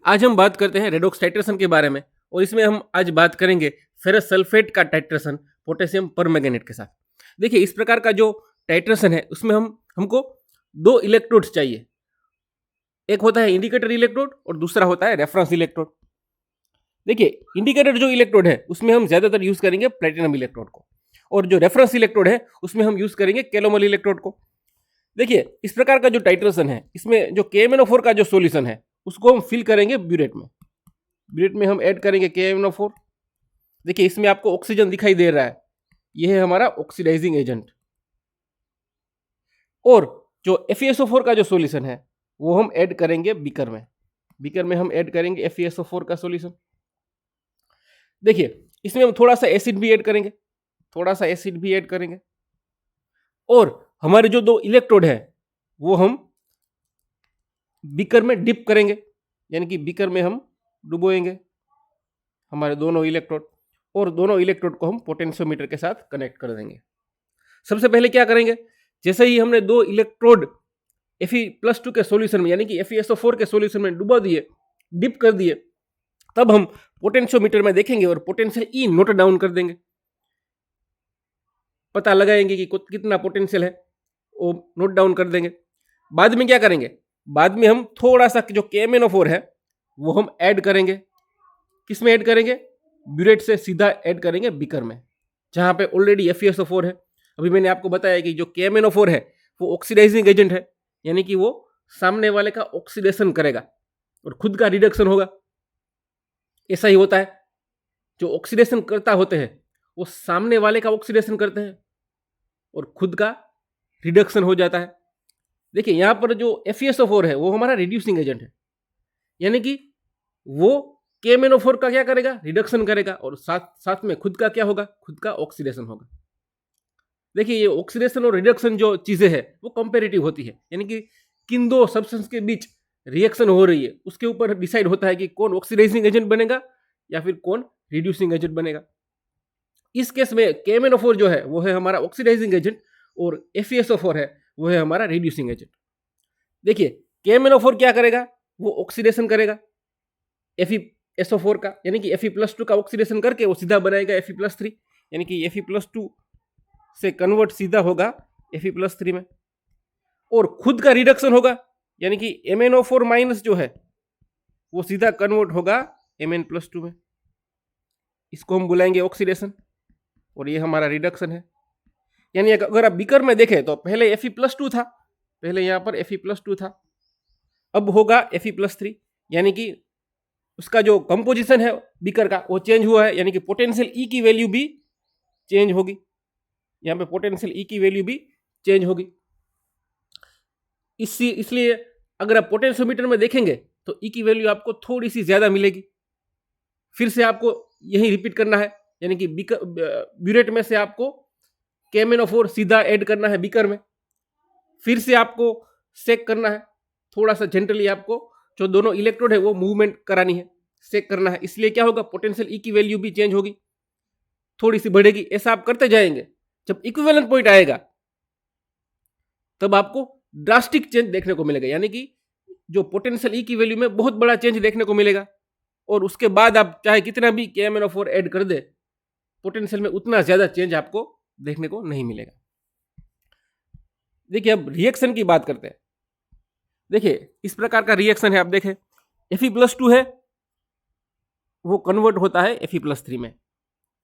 आज हम बात करते हैं रेडॉक्स टाइट्रेशन के बारे में और इसमें हम आज बात करेंगे फेरस सल्फेट का टाइट्रेशन पोटेशियम परमैंगनेट के साथ। देखिए इस प्रकार का जो टाइट्रेशन है उसमें हमको दो इलेक्ट्रोड्स चाहिए। एक होता है इंडिकेटर इलेक्ट्रोड और दूसरा होता है रेफरेंस इलेक्ट्रोड। देखिए इंडिकेटर जो इलेक्ट्रोड है उसमें हम ज्यादातर यूज करेंगे प्लेटिनम इलेक्ट्रोड को और जो रेफरेंस इलेक्ट्रोड है उसमें हम यूज करेंगे कैलोमल इलेक्ट्रोड को। देखिए इस प्रकार का जो टाइट्रेशन है इसमें जो KMnO4 का जो सॉल्यूशन है उसको हम फिल करेंगे ब्यूरेट में। ब्यूरेट में हम ऐड करेंगे KMnO4। देखिए इसमें आपको ऑक्सीजन दिखाई दे रहा है, यह है हमारा ऑक्सीडाइजिंग एजेंट। और जो FeSO4 का जो सॉल्यूशन है वो हम ऐड करेंगे बीकर में। बीकर में हम ऐड करेंगे FeSO4 का सॉल्यूशन। देखिए इसमें हम थोड़ा सा एसिड भी ऐड करेंगे, थोड़ा सा एसिड भी ऐड करेंगे और हमारे जो दो इलेक्ट्रोड है वो हम बीकर में डिप करेंगे, यानी कि बीकर में हम डुबोएंगे हमारे दोनों इलेक्ट्रोड और दोनों इलेक्ट्रोड को हम पोटेंशियोमीटर के साथ कनेक्ट कर देंगे। सबसे पहले क्या करेंगे, जैसे ही हमने दो इलेक्ट्रोड Fe+2 के सॉल्यूशन में यानी कि FeSO4 के सॉल्यूशन में डुबा दिए, डिप कर दिए, तब हम पोटेंशियोमीटर में देखेंगे और पोटेंशियल E नोट डाउन कर देंगे। पता लगाएंगे कि कितना पोटेंशियल है वो नोट डाउन कर देंगे। बाद में क्या करेंगे, बाद में हम थोड़ा सा जो KMnO4 है वो हम ऐड करेंगे। किस में ऐड करेंगे, ब्यूरेट से सीधा ऐड करेंगे बीकर में जहां पे ऑलरेडी FeSO4 है। अभी मैंने आपको बताया कि जो KMnO4 है वो ऑक्सीडाइजिंग एजेंट है, यानी कि वो सामने वाले का ऑक्सीडेशन करेगा और खुद का रिडक्शन होगा। ऐसा ही होता है, जो ऑक्सीडेशन करता होते हैं वो सामने वाले का ऑक्सीडेशन करते हैं और खुद का रिडक्शन हो जाता है। देखिए यहां पर जो FeSO4 है वो हमारा रिड्यूसिंग एजेंट है, यानी कि वो KMnO4 का क्या करेगा, रिडक्शन करेगा और साथ साथ में खुद का क्या होगा, खुद का ऑक्सीडेशन होगा। देखिए ये ऑक्सीडेशन और रिडक्शन जो चीजें हैं वो कंपेरेटिव होती है, यानी कि किन दो सब्सटेंस के बीच रिएक्शन हो रही है उसके ऊपर डिसाइड होता है कि कौन ऑक्सीडाइजिंग एजेंट बनेगा या फिर कौन रिड्यूसिंग एजेंट बनेगा। इस केस में KMnO4 जो है वो है हमारा ऑक्सीडाइजिंग एजेंट और FeSO4 है वो है हमारा रिड्यूसिंग एजेंट। देखिए KMnO4 क्या करेगा, वो ऑक्सीडेशन करेगा FeSO4 का, यानी कि Fe+2 का ऑक्सीडेशन करके वो सीधा बनाएगा Fe+3, यानी कि Fe+2 से कन्वर्ट सीधा होगा Fe+3 में और खुद का रिडक्शन होगा, यानी कि MnO4 माइनस जो है वो सीधा कन्वर्ट होगा Mn+2 में। इसको हम बुलाएंगे ऑक्सीडेशन और ये हमारा रिडक्शन है। यानी अगर आप बीकर में देखें तो पहले Fe+2 था, पहले यहां पर Fe+2 था, अब होगा Fe+3, यानी कि उसका जो कंपोजिशन है बीकर का वो चेंज हुआ है, यानी कि पोटेंशियल E की वैल्यू भी चेंज होगी। यहां पे पोटेंशियल E की वैल्यू भी चेंज होगी। इसलिए अगर आप पोटेंशियोमीटर में देखेंगे तो E की वैल्यू आपको थोड़ी सी ज्यादा मिलेगी। फिर से आपको यही रिपीट करना है, यानी कि ब्यूरेट में से आपको KMnO4 सीधा ऐड करना है बीकर में, फिर से आपको सेक करना है, थोड़ा सा जेंटली आपको जो दोनों इलेक्ट्रोड है वो मूवमेंट करानी है, सेक करना है। इसलिए क्या होगा, पोटेंशियल E की वैल्यू भी चेंज होगी, थोड़ी सी बढ़ेगी। ऐसा आप करते जाएंगे, जब इक्विवेलेंट पॉइंट आएगा तब आपको ड्रास्टिक चेंज देखने को मिलेगा, यानी कि जो पोटेंशियल E की वैल्यू में बहुत बड़ा चेंज देखने को मिलेगा और उसके बाद आप चाहे कितना भी KMnO4 ऐड कर दे, पोटेंशियल में उतना ज्यादा चेंज आपको देखने को नहीं मिलेगा। देखिए अब रिएक्शन की बात करते हैं। देखिए इस प्रकार का रिएक्शन है, आप देखें Fe+2 है वो कन्वर्ट होता है Fe+3 में।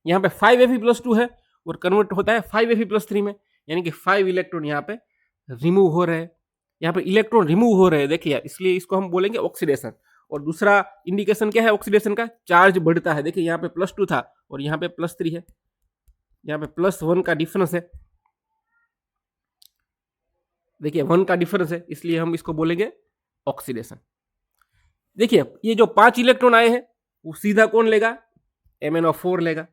यहाँ पे 5Fe+2 है और कन्वर्ट होता है 5Fe+3 में, यानी कि 5 इलेक्ट्रॉन यहाँ पे रिमूव हो रहे हैं, यहाँ पे इलेक्ट्रॉन रिमूव हो रहे हैं। देखिए इसलिए इसको हम बोलेंगे ऑक्सीडेशन। और दूसरा इंडिकेशन क्या है ऑक्सीडेशन का, चार्ज बढ़ता है। देखिए यहाँ पे +2 था और यहाँ पे +3 है, यहाँ पे +1 का डिफरेंस है। देखिए 1 का डिफरेंस है, इसलिए हम इसको बोलेंगे ऑक्सीडेशन। देखिए ये जो 5 इलेक्ट्रॉन आए हैं वो सीधा कौन लेगा, MnO4 लेगा।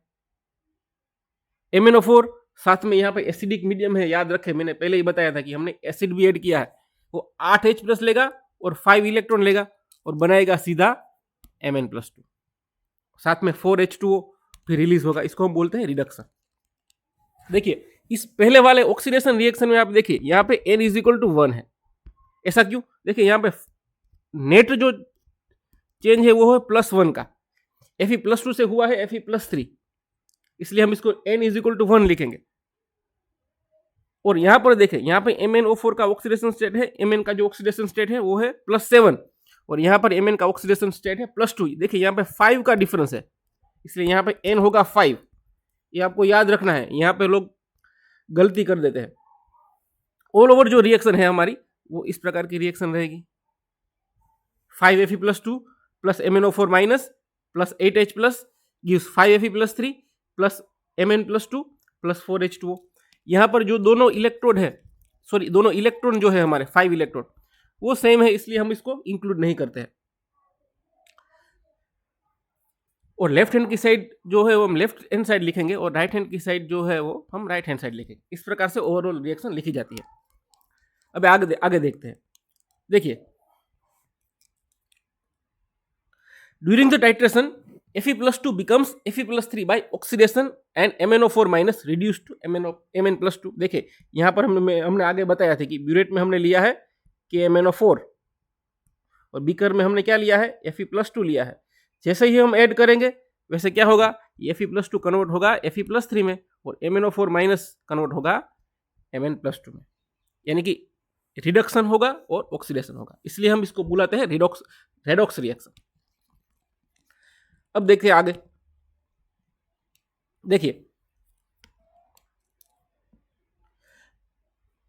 MnO4 साथ में यहाँ पे एसिडिक मीडियम है, याद रखें मैंने पहले ही बताया था कि हमने एसिड भी ऐड किया है। वो 8H+ लेगा और 5 इलेक्ट्रॉन लेगा और बनाएगा सीधा Mn+2, साथ में 4H2O फिर रिलीज होगा, इसको हम बोलते हैं रिडक्शन। देखिए इस पहले वाले ऑक्सीडेशन रिएक्शन में आप देखिए यहाँ पे N = 1 है। ऐसा क्यों, देखिए यहाँ पे नेट जो चेंज है वो है +1 का, Fe+2 से हुआ है Fe+3, इसलिए हम इसको n इज इक्वल टू 1 लिखेंगे। और यहां पर देखें, यहां पे MnO4 का ऑक्सीडेशन स्टेट है, Mn का जो ऑक्सीडेशन स्टेट है वो है +7, और यहां पर Mn का ऑक्सीडेशन स्टेट है +2। देखिए यहां पे 5 का डिफरेंस है, इसलिए यहां पे n होगा 5। ये आपको याद रखना है, यहां पे लोग गलती कर देते हैं। ऑल ओवर जो रिएक्शन है हमारी वो इस प्रकार की रिएक्शन रहेगी, 5Fe+2 plus MnO4 minus plus 8H plus gives 5Fe+3 plus Mn+2 plus 4H2O। यहाँ पर जो दोनों इलेक्ट्रोड है, सॉरी दोनों इलेक्ट्रॉन जो है हमारे 5 इलेक्ट्रॉन वो सेम है, इसलिए हम इसको इंक्लूड नहीं करते हैं। और लेफ्ट हैंड की साइड जो है वो हम लेफ्ट हैंड साइड लिखेंगे, और राइट हैंड की साइड जो है वो हम राइट हैंड साइड लिखेंगे। इस प्रकार से ओवरऑल रिएक्शन लिखी जाती है। अब आगे देखते हैं। देखिए, during the titration Fe+2 becomes Fe+3 by oxidation and MnO4 minus reduced to Mn+2। देखिए यहाँ पर हमने आगे बताया था कि ब्यूरेट में हमने लिया है KMnO4 और बीकर में हमने क्या लिया है, Fe+2 लिया है। जैसे ही हम ऐड करेंगे वैसे क्या होगा, ये Fe+2 कन्वर्ट होगा Fe+3 में, और MnO4 माइनस कन्वर्ट होगा Mn+2 में, यानी कि रिडक्शन होगा और ऑक्सीडेशन होगा। इसलिए हम इसको बुलाते हैं रेडॉक्स रिएक्शन। अब देखिए आगे, देखिए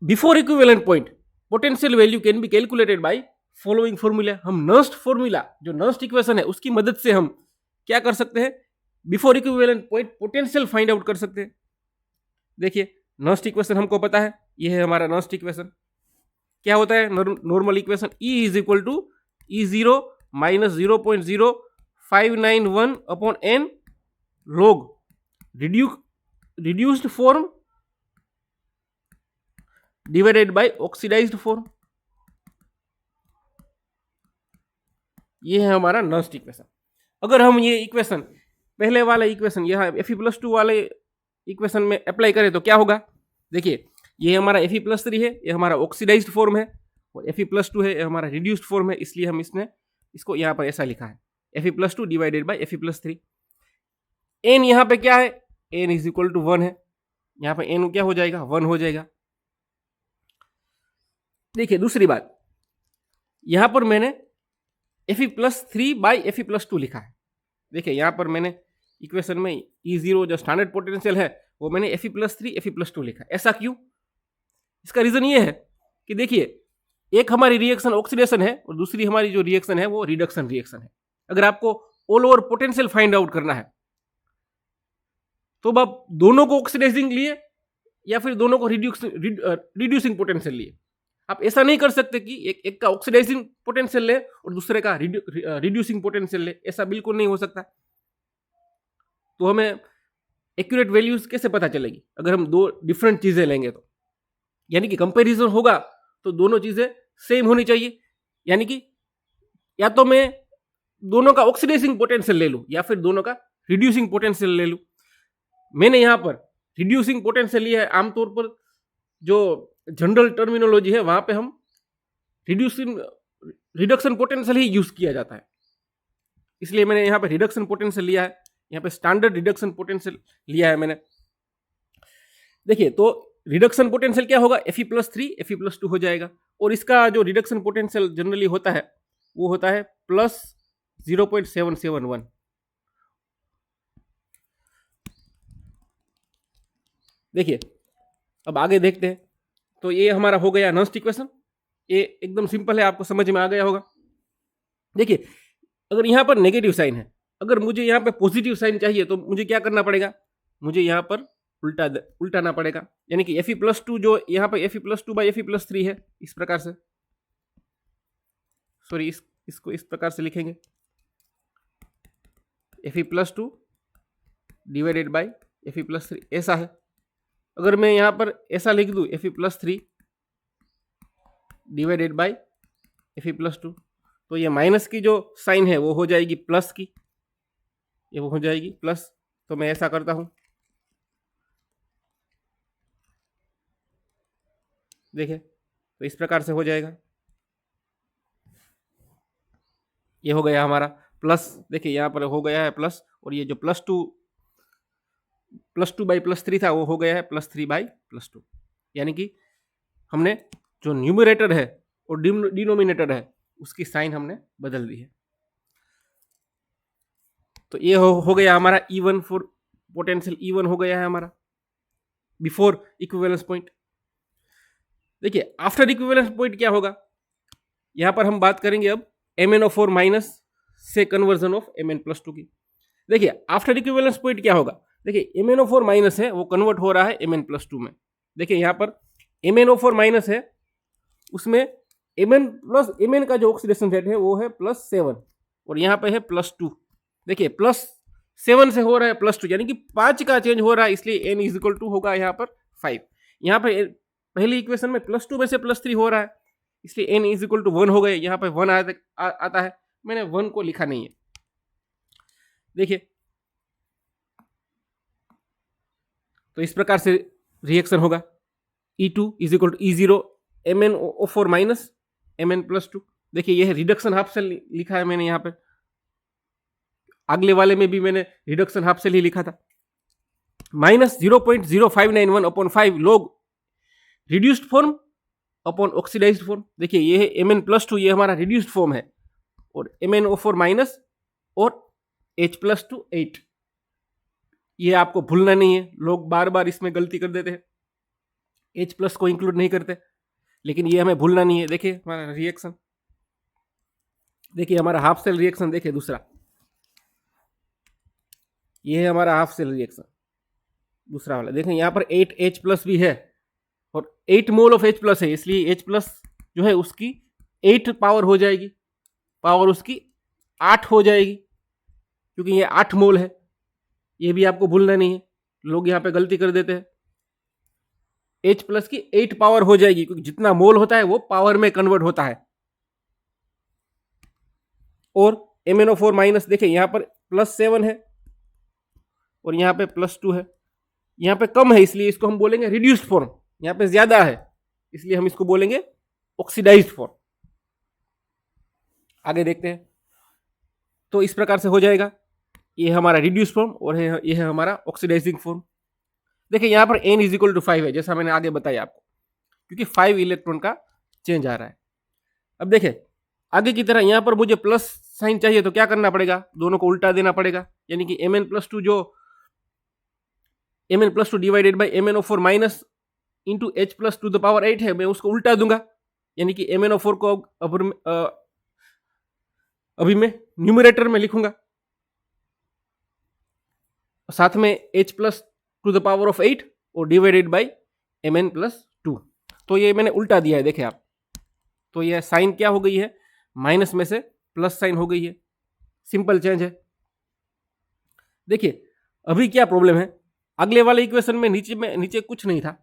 before equivalent point potential value can be calculated by following formula. हम नर्स्ट फॉर्मूला, जो नर्स्ट इक्वेशन है उसकी मदद से हम क्या कर सकते हैं, before equivalent point potential find out कर सकते हैं। देखिए नर्स्ट इक्वेशन हमको पता है, ये है हमारा नर्स्ट इक्वेशन। क्या होता है normal equation, E is equal to E0 minus 0.0591 upon n log reduced form divided by oxidised form. ये है हमारा नर्स्ट इक्वेशन। अगर हम ये इक्वेशन पहले वाला इक्वेशन यहाँ Fe+2 वाले इक्वेशन में अप्लाई करें तो क्या होगा, देखिए ये हमारा Fe+3 है, ये हमारा ऑक्सीडाइज्ड फॉर्म है, और Fe+2 है, ये हमारा रिड्यूस्ड फॉर्म है, इसलिए हम इसको यहाँ पर ऐसा लिखा है Fe+2 divided by Fe+3। n यहाँ पे क्या है, n इज इक्वल टू 1 है, यहाँ पे n क्या हो जाएगा, 1 हो जाएगा। देखिए दूसरी बात, यहां पर मैंने Fe+3 बाई Fe+2 लिखा है। देखिए यहां पर मैंने इक्वेशन में E0 जो स्टैंडर्ड पोटेंशियल है वो मैंने Fe+3 Fe+2 लिखा। ऐसा क्यों, इसका रीजन ये है कि देखिए एक हमारी रिएक्शन ऑक्सीडेशन है और दूसरी हमारी जो रिएक्शन है वो रिडक्शन रिएक्शन है। अगर आपको all over potential find out करना है तो आप दोनों को ऑक्सीडाइजिंग लिए या फिर दोनों को रिड्यूसिंग पोटेंशियल लिए। आप ऐसा नहीं कर सकते कि एक का ऑक्सीडाइजिंग पोटेंशियल ले और दूसरे का रिड्यूसिंग पोटेंशियल ले, ऐसा बिल्कुल नहीं हो सकता। तो हमें एक्यूरेट वैल्यूज कैसे पता चलेगी, अगर हम दो डिफरेंट चीजें लेंगे तो, यानी कि कंपैरिजन होगा तो दोनों चीजें सेम होनी चाहिए। यानी कि या तो मैं दोनों का ऑक्सीडाइजिंग पोटेंशियल ले लूं या फिर दोनों का रिड्यूसिंग पोटेंशियल ले लूं। मैंने यहां पर रिड्यूसिंग पोटेंशियल लिया है। आमतौर पर जो जनरल टर्मिनोलॉजी है वहां पे हम रिडक्शन पोटेंशियल ही यूज किया जाता है, इसलिए मैंने यहाँ पे रिडक्शन पोटेंशियल लिया है, यहाँ पे स्टैंडर्ड रिडक्शन पोटेंशियल लिया है मैंने। देखिए तो रिडक्शन पोटेंशियल क्या होगा, Fe+3 Fe+2 हो जाएगा, और इसका जो रिडक्शन पोटेंशियल जनरली होता है वो होता है +0.771। देखिए अब आगे देखते हैं। तो ये हमारा हो गया नर्स्ट इक्वेशन, ये एकदम सिंपल है, आपको समझ में आ गया होगा। देखिए अगर यहाँ पर नेगेटिव साइन है, अगर मुझे यहाँ पे पॉजिटिव साइन चाहिए तो मुझे क्या करना पड़ेगा, मुझे यहाँ पर उल्टाना पड़ेगा। यानी कि Fe+2 जो यहाँ पर Fe+2 बाई Fe+3 है, इस प्रकार से, सॉरी इसको इस प्रकार से लिखेंगे Fe+2 डिवाइडेड बाई Fe+3, ऐसा है। अगर मैं यहाँ पर ऐसा लिख दूं Fe+3 डिवाइडेड बाई Fe+2, तो ये माइनस की जो साइन है वो हो जाएगी प्लस की, ये वो हो जाएगी प्लस। तो मैं ऐसा करता हूं, देखिए तो इस प्रकार से हो जाएगा। ये हो गया हमारा प्लस, देखिए यहाँ पर हो गया है प्लस, और ये जो +2 बाई +3 था वो हो गया है +3 बाई +2, यानी कि हमने जो न्यूमरेटर है और डिनोमिनेटर है उसकी साइन हमने बदल दी है। तो ये हो गया हमारा E1 फॉर पोटेंशियल, E1 हो गया है हमारा बिफोर इक्विवेलेंस पॉइंट। देखिए आफ्टर इक्विवेलेंस पॉइंट क्या होगा, यहां पर हम बात करेंगे अब MnO4 माइनस से कन्वर्जन ऑफ Mn+2 की। देखिए आफ्टर इक्विवेलेंस पॉइंट क्या होगा, देखिए MnO4 माइनस है वो कन्वर्ट हो रहा है Mn+2 में। देखिए यहाँ पर MnO4 माइनस है, उसमें Mn का जो ऑक्सीडेशन रेट है वो है +7 और यहाँ पे है +2। देखिए +7 से हो रहा है +2, यानी कि 5 का चेंज हो रहा है, इसलिए n इज इक्वल टू होगा यहाँ पर 5। यहाँ पे पहली इक्वेशन में +2 में से +3 हो रहा है, इसलिए n इज इक्वल टू 1 हो गए। यहाँ पे 1 आता है, मैंने 1 को लिखा नहीं है। देखिए तो इस प्रकार से रिएक्शन होगा E2 is equal to E0 MnO4 minus Mn+2। देखिए यह रिडक्शन हाफ सेल लिखा है मैंने यहाँ पे, अगले वाले में भी मैंने रिडक्शन हाफ सेल ही लिखा था। -0.0591 upon 5 log reduced form upon oxidised form. देखिए ये है Mn+2, ये हमारा रिड्यूस्ड फॉर्म है, और MnO4 माइनस और H+2 8। ये आपको भूलना नहीं है, लोग बार बार इसमें गलती कर देते हैं, H+ को इंक्लूड नहीं करते, लेकिन ये हमें भूलना नहीं है। देखिए हमारा रिएक्शन, देखिए हमारा हाफ सेल रिएक्शन, देखिए दूसरा, ये है हमारा हाफ सेल रिएक्शन दूसरा वाला। देखें यहाँ पर 8H+ भी है और 8 मोल ऑफ H+ है, इसलिए H+ जो है उसकी 8 पावर हो जाएगी, पावर उसकी 8 हो जाएगी, क्योंकि ये 8 मोल है। ये भी आपको भूलना नहीं है, लोग यहाँ पे गलती कर देते हैं। H+ की 8 पावर हो जाएगी, क्योंकि जितना मोल होता है वो पावर में कन्वर्ट होता है। और MnO4 माइनस, देखिए यहाँ पर +7 है और यहाँ पे +2 है, यहाँ पे कम है इसलिए इसको हम बोलेंगे रिड्यूस्ड फॉर्म, यहाँ पे ज्यादा है इसलिए हम इसको बोलेंगे ऑक्सीडाइज्ड फॉर्म। आगे देखते हैं, तो इस प्रकार से हो जाएगा, ये हमारा रिड्यूस्ड फॉर्म और ये है हमारा ऑक्सीडाइजिंग फॉर्म। देखिए यहाँ पर n इज इक्वल टू 5 है, जैसा मैंने आगे बताया आपको, क्योंकि 5 इलेक्ट्रॉन का चेंज आ रहा है। अब देखिए आगे की तरह यहाँ पर मुझे प्लस साइन चाहिए, तो क्या करना पड़ेगा, दोनों को उल्टा देना पड़ेगा, यानी कि Mn+2 जो Mn+2 divided by MnO4 minus into H+8 है, मैं उसको उल्टा दूंगा, यानी कि MnO4 को अभी मैं न्यूमरेटर में लिखूंगा, साथ में H+8 और डिवाइडेड बाई Mn+2। तो ये मैंने उल्टा दिया है, देखें आप, तो ये साइन क्या हो गई है, माइनस में से प्लस साइन हो गई है, सिंपल चेंज है। देखिए अभी क्या प्रॉब्लम है, अगले वाले इक्वेशन में नीचे कुछ नहीं था,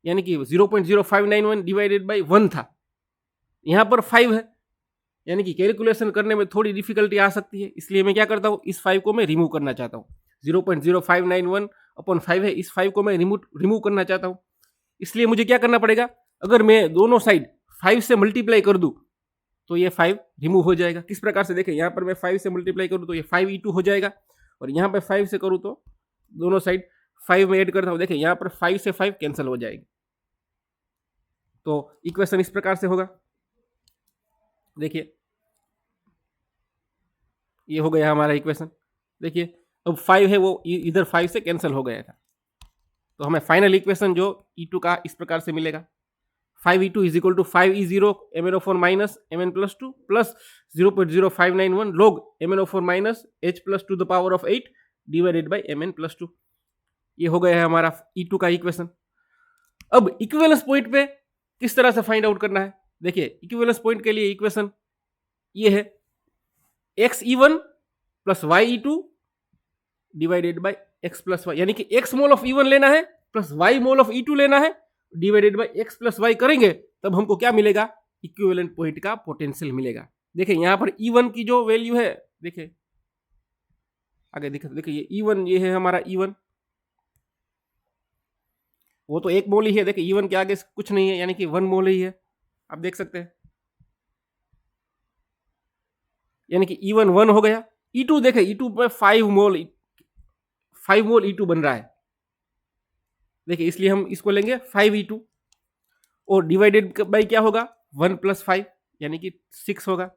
यानी कि 0.0591 डिवाइडेड बाई 1 था, यहां पर 5 है, यानी कि कैलकुलेशन करने में थोड़ी डिफिकल्टी आ सकती है, इसलिए मैं क्या करता हूं, इस 5 को मैं रिमूव करना चाहता हूं। 0.0591 अपॉन 5 है, इस 5 को मैं रिमूव करना चाहता हूं, इसलिए मुझे क्या करना पड़ेगा, अगर मैं दोनों साइड 5 से मल्टीप्लाई कर दूं तो ये 5 रिमूव हो जाएगा। किस प्रकार से, देखें यहाँ पर मैं 5 से मल्टीप्लाई करूं तो ये 5E2 हो जाएगा, और यहाँ पे 5 से करूं तो दोनों साइड 5 में ऐड करता हूं, देखें यहाँ पर 5 से 5 कैंसिल हो जाएगी। तो इक्वेशन इस प्रकार से होगा, देखिए ये हो गया हमारा इक्वेशन। देखिए अब 5 है वो इधर 5 से कैंसिल हो गया था, तो हमें फाइनल इक्वेशन जो E2 का इस प्रकार से मिलेगा, 5E2 is equal to 5E0 MnO4 minus Mn+2 plus 0.0591 log MnO4 minus H+8 divided by Mn+2। ये हो गया है हमारा E2 का इक्वेशन। अब इक्विवेलेंस पॉइंट पे किस तरह से फाइंड आउट करना है, देखिए इक्विवेलेंस पॉइंट के लिए इक्वेशन ये है XE1 plus YE2 divided by X plus Y, यानी कि X मोल ऑफ E1 लेना है plus Y mole of E2 लेना है, divided by X plus Y करेंगे तब हमको क्या मिलेगा, इक्विवेलेंट पॉइंट का पोटेंशियल मिलेगा। देखिए यहाँ पर E1 की जो वैल्यू है, देखिए आगे देखिए ये E1, ये है हमारा E1, वो तो 1 मोल ही है, देखिए E1 के आगे कुछ नहीं है, यानी कि 1 मोल ही है, आप देख सकते हैं, यानी कि E1 1 हो गया, E2 देखें, E2 में 5 मोल E2 बन रहा है, देखिए इसलिए हम इसको लेंगे 5E2 और डिवाइडेड बाई क्या होगा 1 + 5 यानी कि 6 होगा।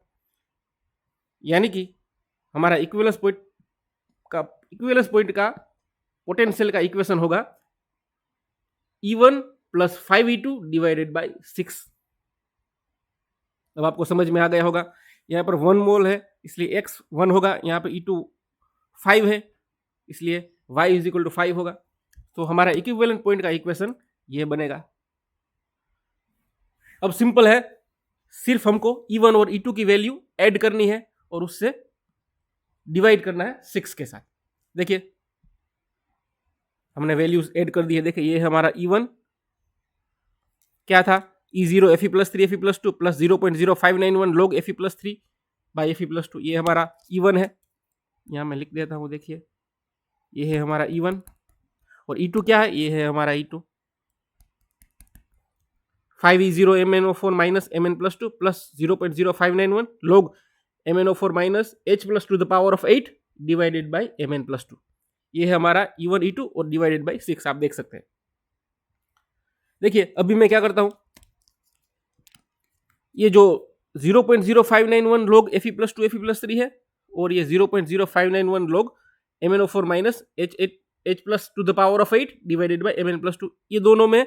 यानी कि हमारा इक्विवेलेंस पॉइंट का पोटेंशियल का इक्वेशन होगा E1 + 5E2 डिवाइडेड बाई 6। अब आपको समझ में आ गया होगा, यहाँ पर 1 मोल है इसलिए x 1 होगा, यहाँ पर E2 5 है इसलिए y = 5 होगा। तो हमारा इक्विवेलेंट पॉइंट का इक्वेशन ये बनेगा। अब सिंपल है, सिर्फ हमको E1 और E2 की वैल्यू ऐड करनी है और उससे डिवाइड करना है 6 के साथ। देखिए हमने वैल्यूज ऐड कर दी है, देखिए ये हमारा E1 क्या था E0 Fe+3 Fe+2 plus 0.0591 log Fe+3 by Fe+2, ये हमारा E1 है, यहाँ मैं लिख देता हूँ। देखिए ये है हमारा E1 और E2 क्या है, ये है हमारा E2 5E0 MnO4 minus Mn+2 plus 0.0591 log MnO4 minus H+8 divided by Mn+2, ये है हमारा E1 E2 और डिवाइडेड बाई 6 आप देख सकते हैं। देखिए अभी मैं क्या करता हूं, ये जो 0.0591 log Fe+2 Fe+3 है और ये 0.0591 log MnO4 minus H+8 divided by Mn+2, ये दोनों में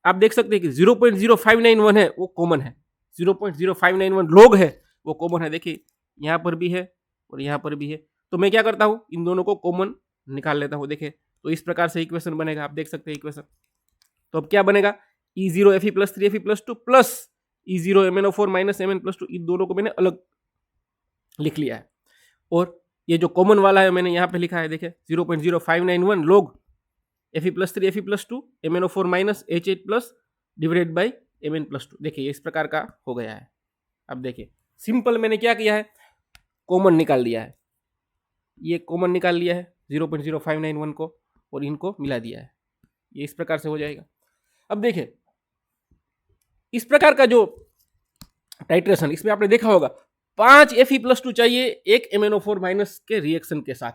आप देख सकते हैं कि 0.0591 है वो कॉमन है, 0.0591 log है वो कॉमन है। देखिए यहाँ पर भी है और यहाँ पर भी है, तो मैं क्या करता हूँ इन दोनों को कॉमन निकाल लेता हूँ। देखिए तो इस प्रकार से इक्वेशन बनेगा, आप देख सकते हैं इक्वेशन। तो अब क्या बनेगा E0 Fe+3 Fe+2 plus E0 MnO4 minus Mn+2, इन दोनों को मैंने अलग लिख लिया है और ये जो कॉमन वाला है मैंने यहाँ पे लिखा है, देखिए 0.0591 log Fe+3 Fe+2 MnO4 minus H8+ divided by Mn+2। देखिए इस प्रकार का हो गया है। अब देखिए सिंपल मैंने क्या किया है, कॉमन निकाल दिया है, ये कॉमन निकाल लिया है 0.0591 को और इनको मिला दिया है, ये इस प्रकार से हो जाएगा। अब देखिए इस प्रकार का जो टाइट्रेशन, इसमें आपने देखा होगा 5 Fe+2 चाहिए एक MnO4 माइनस के रिएक्शन के साथ,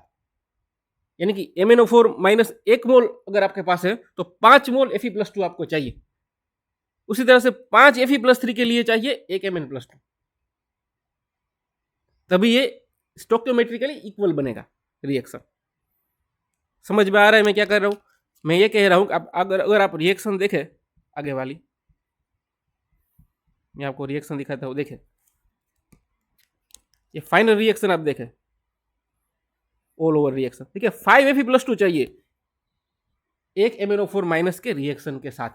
यानी कि MnO4 माइनस 1 मोल अगर आपके पास है तो 5 मोल Fe+2 आपको चाहिए। उसी तरह से 5 Fe+3 के लिए चाहिए एक Mn+2, तभी ये स्टोइकियोमेट्रिकली इक्वल बनेगा रिएक्शन। समझ में आ रहा है मैं क्या कर रहा हूं? मैं ये कह रहा हूं अगर आप रिएक्शन देखें आगे वाली, मैं आपको रिएक्शन दिखाता हूं। देखें ये फाइनल रिएक्शन आप देखें, ऑल ओवर रिएक्शन, देखिए 5 Fe+2 चाहिए एक MnO4 माइनस के रिएक्शन के साथ,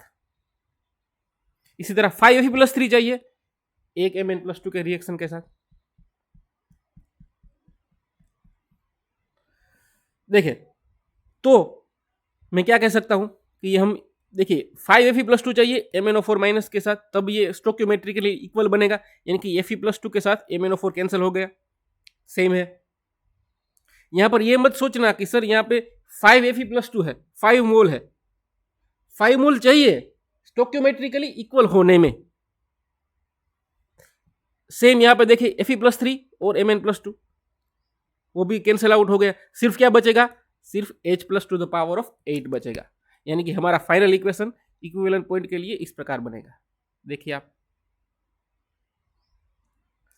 इसी तरह 5 Fe+3 चाहिए एक Mn+2 के रिएक्शन के साथ। देखिए तो मैं क्या कह सकता हूं कि हम देखिए 5 Fe+2 चाहिए MnO4 माइनस के साथ, तब ये स्टोइकियोमेट्रिकली इक्वल बनेगा, यानी कि Fe+2 के साथ MnO4 कैंसिल हो गया, सेम है। यहां पर ये मत सोचना कि सर यहाँ पे 5 Fe+2 है, 5 मोल है, 5 मोल चाहिए स्टोइकियोमेट्रिकली इक्वल होने में। सेम यहां पे देखिए Fe+3 और Mn+2 वो भी कैंसिल आउट हो गया, सिर्फ क्या बचेगा, सिर्फ H+8 बचेगा, यानी कि हमारा फाइनल इक्वेशन इक्विवेलेंट पॉइंट के लिए इस प्रकार बनेगा। देखिए आप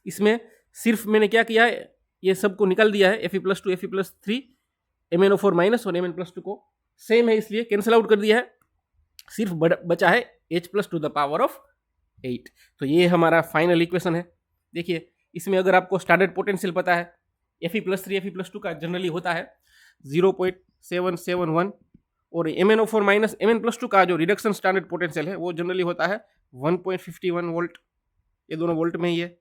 इसमें सिर्फ मैंने क्या किया है, ये सबको निकाल दिया है, Fe+2 Fe+3 MnO4 माइनस और Mn+2 को सेम है इसलिए कैंसिल आउट कर दिया है, सिर्फ बचा है H+8। तो ये हमारा फाइनल इक्वेशन है। देखिए इसमें अगर आपको स्टैंडर्ड पोटेंशियल पता है, Fe+3 Fe+2 का जनरली होता है 0.771 और MnO4 माइनस Mn+2 का जो रिडक्शन स्टैंडर्ड पोटेंशियल है वो जनरली होता है 1.51 वोल्ट, ये दोनों वोल्ट में ही है।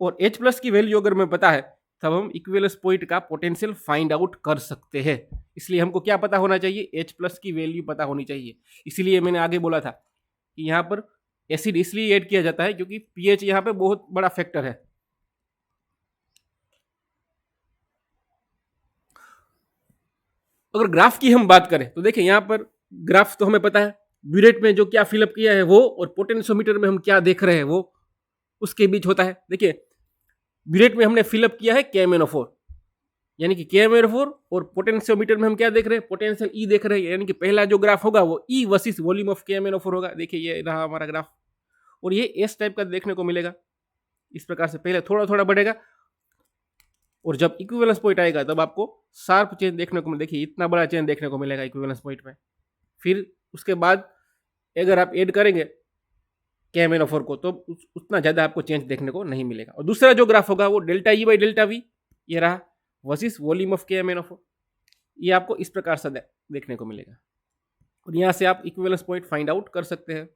और H+ की वैल्यू अगर मैं पता है तब हम इक्विवेलेंस पॉइंट का पोटेंशियल फाइंड आउट कर सकते हैं। इसलिए हमको क्या पता होना चाहिए, H+ की वैल्यू पता होनी चाहिए। इसीलिए मैंने आगे बोला था कि यहाँ पर एसिड इसलिए ऐड किया जाता है क्योंकि pH यहाँ पे बहुत बड़ा फैक्टर है। अगर ग्राफ की हम बात करें तो देखिए यहाँ पर ग्राफ तो हमें पता है, ब्यूरेट में जो क्या फिलअप किया है वो और पोटेंशियोमीटर में हम क्या देख रहे हैं वो उसके बीच होता है। देखिए ब्यूरेट में हमने फिलअप किया है KMnO4 यानी कि KMnO4 और पोटेंशियोमीटर में हम क्या देख रहे हैं, पोटेंशियल ई देख रहे हैं, यानी कि पहला जो ग्राफ होगा वो ई वर्सेस वॉल्यूम ऑफ KMnO4 होगा। देखिए ये रहा हमारा ग्राफ, और ये एस टाइप का देखने को मिलेगा। इस प्रकार से पहले थोड़ा थोड़ा बढ़ेगा, और जब इक्विवेलेंस पॉइंट आएगा तब आपको शार्प चेंज देखने को मिलेगा। देखिए इतना बड़ा चेंज देखने को मिलेगा इक्विवेलेंस पॉइंट में। फिर उसके बाद अगर आप ऐड करेंगे KMnO4 को तो उतना ज़्यादा आपको चेंज देखने को नहीं मिलेगा। और दूसरा जो ग्राफ होगा वो delta E by delta we, ये रहा, वर्सेस वॉल्यूम ऑफ KMnO4। ये आपको इस प्रकार से देखने को मिलेगा, और यहाँ से आप इक्विवेलेंस पॉइंट फाइंड आउट कर सकते हैं।